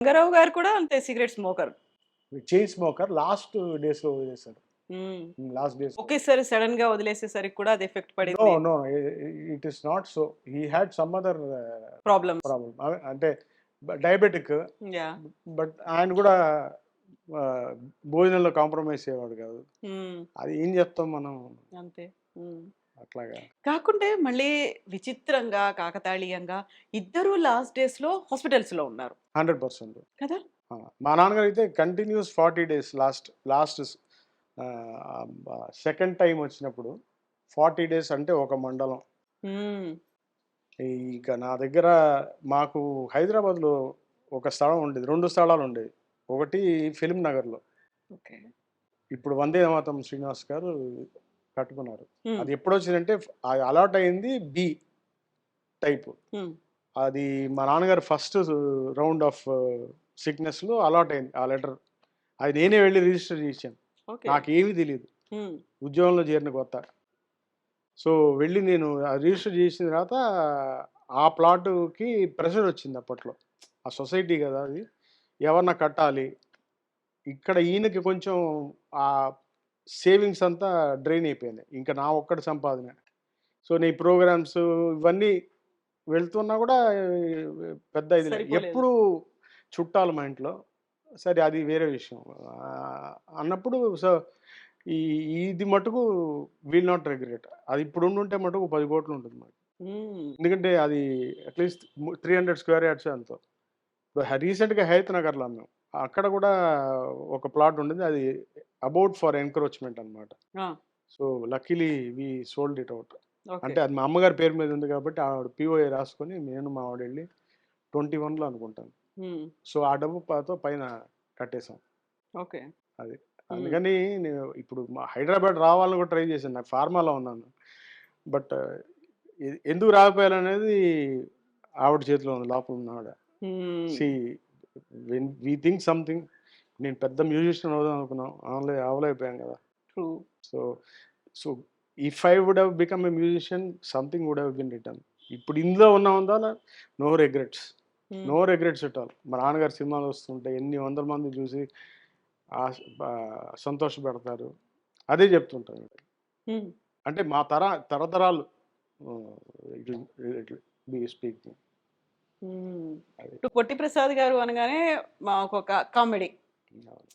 రంగారావు గారు కూడా అంతే cigarette smoker. Chain smoker last డేస్‌లో వదిలేసారు. హ్మ్. లాస్ట్ డేస్‌లో. ఒకేసారి సడెన్‌గా వదిలేసేసరికి కూడా అది ఎఫెక్ట్ నో, పడింది. No. It is not so. He had some other problems. Problem. అంటే డయాబెటిక్. యాహ్! బట్ ఆయన కూడా భోజనంలో కాంప్రమైజ్ అయ్యేవాడు కాదు. హ్మ్. అది ఏం చెప్తాం మనం అంతే. హ్మ్. అట్లాగా. కాకుంటే మళ్ళీ విచిత్రంగా, కాకతాళీయంగా ఇద్దరూ లాస్ట్ డేస్‌లో హాస్పిటల్స్‌లో ఉన్నారు. 100%. కదా! మా నాన్నగారు అయితే continuous 40 days last second time వచ్చినప్పుడు 40 డేస్ అంటే ఒక మండలం. హ్మ్. ఇక నా దగ్గర మాకు హైదరాబాద్‌లో ఒక స్థలం ఉండేది. 2 స్థలాలుండేవి. ఒకటి ఫిల్మ్ నగర్‌లో. ఓకే. ఇప్పుడు వందే మాతరం శ్రీనివాస్ గారు కట్టుకున్నారు. హ్మ్. అది ఎప్పుడొచ్చిందంటే అది అలాట్ అయింది బి టైపు. హ్మ్. అది మా నాన్నగారు ఫస్ట్ రౌండ్ ఆఫ్ సిక్‌నెస్‌లో అలాట్ అయింది ఆ లెటర్. అది నేనే వెళ్లి రిజిస్టర్ చేశాను. ఓకే. నాకేమీ తెలీదు. హ్మ్. ఉద్యోగంలో చేరిన కొత్త. సో, వెళ్ళి నేను రిజిస్టర్ చేసిన తర్వాత ఆ ప్లాటుకి ప్రెషరొచ్చింది అప్పట్లో. ఆ సొసైటీ గదా అది. ఎవరన్నా కట్టాలి. ఇక్కడ ఈయనకి కొంచెం ఆహ్, సేవింగ్స్ అంతా డ్రైన్ అయిపోయినాయి. ఇంక నా ఒక్కడి సంపాదనే. సో, నీ ప్రోగ్రామ్స్ ఇవన్నీ వెళ్తున్నా గూడా పెద్ద ఇది లే. సరిపోలేదు. ఎప్పుడు చుట్టాలు మా ఇంట్లో. సరే అది వేరే విషయం. అన్నప్పుడు సో, ఈ ఇది మటుకు విల్ నాట్ రిగ్రెట్. అది ఇప్పుడు ఉండుంటే మటుకు 10,00,00,000 ఉంటుంది మాకు. హ్మ్. ఎందుకంటే అది అట్‌లీస్ట్ 300 స్క్వేర్ యార్డ్సో ఎంతో. ఇప్పుడు రీసెంట్‌గా హయత్ నగర్‌లో అన్నాం. అక్కడ గూడా ఒక ప్లాట్ ఉండింది. అది అబౌట్ ఫర్ ఎన్‌క్రోచ్‌మెంట్ అన్నమాట. ఆ! So, luckily we sold it out. Okay. అంటే అది మా అమ్మగారి పేరు మీద ఉంది కాబట్టి ఆవిడ పీఓఏ రాసుకొని నేను మా ఆవిడెళ్లి 21లో అనుకుంటాను. హ్మ్. సో, ఆ డబ్బుతో పైన కట్టేసాం. ఓకే. అది. హ్మ్. అందుకని నేను ఇప్పుడు హైదరాబాద్ రావాలని కూడా ట్రై చేశాను. నాకు ఫార్మాలో ఉన్నాను. బట్ ఎందుకు రాకపోయాననేది ఆవిడ చేతిలో ఉంది. లోపల ఉన్న ఆవిడ. Hmm. See when we think something నేను పెద్ద మ్యూజిషియన్ అవుదాం అనుకున్నాం. అవ్వలేకపోయాం కదా! True. So, so if I would have become a musician something would have been return. ఇప్పుడు ఇందులో ఉన్నందువల్ల no regrets. Hmm. No regrets at all. మా నాన్నగారి సినిమాలు వస్తుంటాయి. ఎన్ని వందల మంది చూసి సంతోషపెడతారు. అదే చెప్తుంటాను. హ్మ్. అంటే మా తరతరాలు ఆహ్, ఇట్ ఇట్ బి స్పీకింగ్. హ్మ్. అది. ఇప్పుడు 'పొట్టి ప్రసాద్' గారు అనగానే మాకొక కామెడీ. అవును.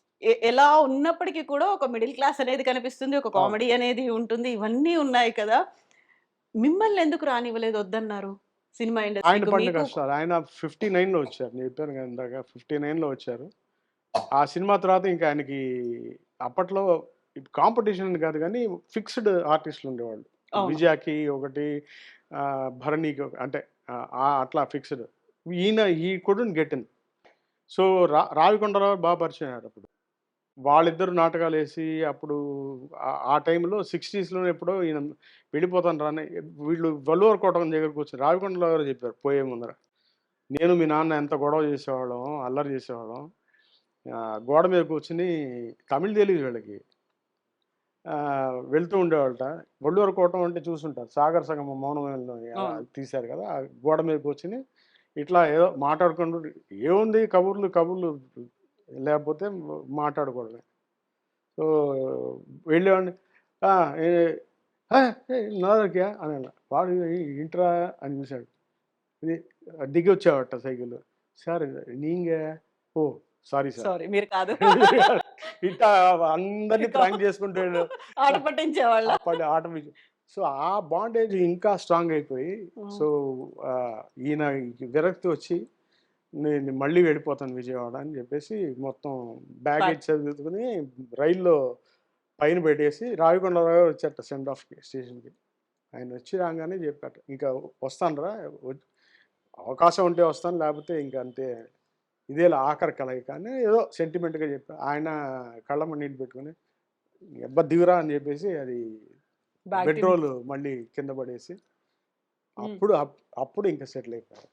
ఎలా ఉన్నప్పటికి కూడా ఒక మిడిల్ క్లాస్ అనేది కనిపిస్తుంది. ఒక అవును. కామెడీ అనేది ఉంటుంది. ఇవన్నీ ఉన్నాయి కదా! మిమ్మల్ని ఎందుకు రానివ్వలేదు? వద్దన్నారు? సినిమా ఆయన ఇండస్ట్రీకి పడిన మీకు కష్టాలు. ఆయన 59లో వచ్చారు. నేను చెప్పాను కదా ఇందాక 59లో వచ్చారు. ఆ సినిమా తర్వాత ఇంకా ఆయనకి అప్పట్లో కాంపిటీషన్ అని కాదు గానీ, ఫిక్స్‌డ్ ఆర్టిస్ట్‌లు ఉండేవాళ్ళు. అవును. విజయాకి ఒకటి, భరణికి అంటే అట్లా fixed. He couldn't get in. So, Ravikondarao బా పరిచయమయ్యారప్పుడు. వాళ్ళిద్దరూ నాటకాలేసి అప్పుడు ఆ టైంలో 60స్‌లో ఎప్పుడో ఈయన వెళ్ళిపోతాను రా అని వీళ్ళు వల్లూరు కోటం దగ్గర కూర్చొని రావికొండరావు గారు చెప్పారు పోయే ముందర. నేను మీ నాన్న ఎంత గొడవ చేసేవాళ్ళం, అల్లరి చేసేవాళ్ళం. గోడ మీద కూర్చొని తమిళ్ తెలీదు వీళ్ళకి. వెళ్తూ ఉండేవాళ్ళట. వల్లూరు కోటం అంటే చూసుంటారు. 'సాగర సంగమం మౌనమేళనం' అవును. తీశారు కదా! ఆ గోడ మీద కూర్చొని ఇట్లా ఏదో మాట్లాడుకుంటూ ఏముంది కబుర్లు, కబుర్లు లేకపోతే మాట్లాడుకోవడమే. సో, వెళ్ళేవాడిని. ఆ! ఏ ఆ! నదర్ క్యా అనేవాడు. వాడు ఏంట్రా అని చూసాడు. ఇది దిగొచ్చేవాడట సైకిల్‌లో. సార్ నీంగ ఓ సారీ సార్. సారీ మీరు కాదు. ఇట్టా అందరిని ప్రాంక్ చేసుకుంటూ ఆట పట్టించేవాళ్ళా? అప్పటి ఆటోమేటిక్. సో, ఆ బాండేజ్ ఇంకా స్ట్రాంగ్ అయిపోయి, హ్మ్. సో, ఈయన విరక్తి వచ్చి నేను మళ్ళీ వెళ్ళిపోతాను విజయవాడ అని చెప్పేసి మొత్తం ప్యాక్. బ్యాగేజ్ సర్దుకొని రైల్లో పైన పెట్టేసి రావికొండరావు గారు వచ్చారట సెండ్ ఆఫ్‌కి స్టేషన్‌కి. ఆయన వచ్చి రాంగానే చెప్పారట. "ఇంకా వస్తానురా అవకాశం ఉంటే వస్తాను లేకపోతే ఇంక అంతే. ఇదేలే ఆఖరి కలయిక" అని ఏదో సెంటిమెంట్‌గా చెప్పా. ఆయన కళ్ళమ్మట నీళ్ళు పెట్టుకొని "అబ్బా! దిగురా" అని చెప్పేసి అది బ్యాక్ టు బెడ్రోల్ మళ్ళీ కింద పడేసి హ్మ్. అప్పుడు ఇంక సెటిల్ అయిపోయారు.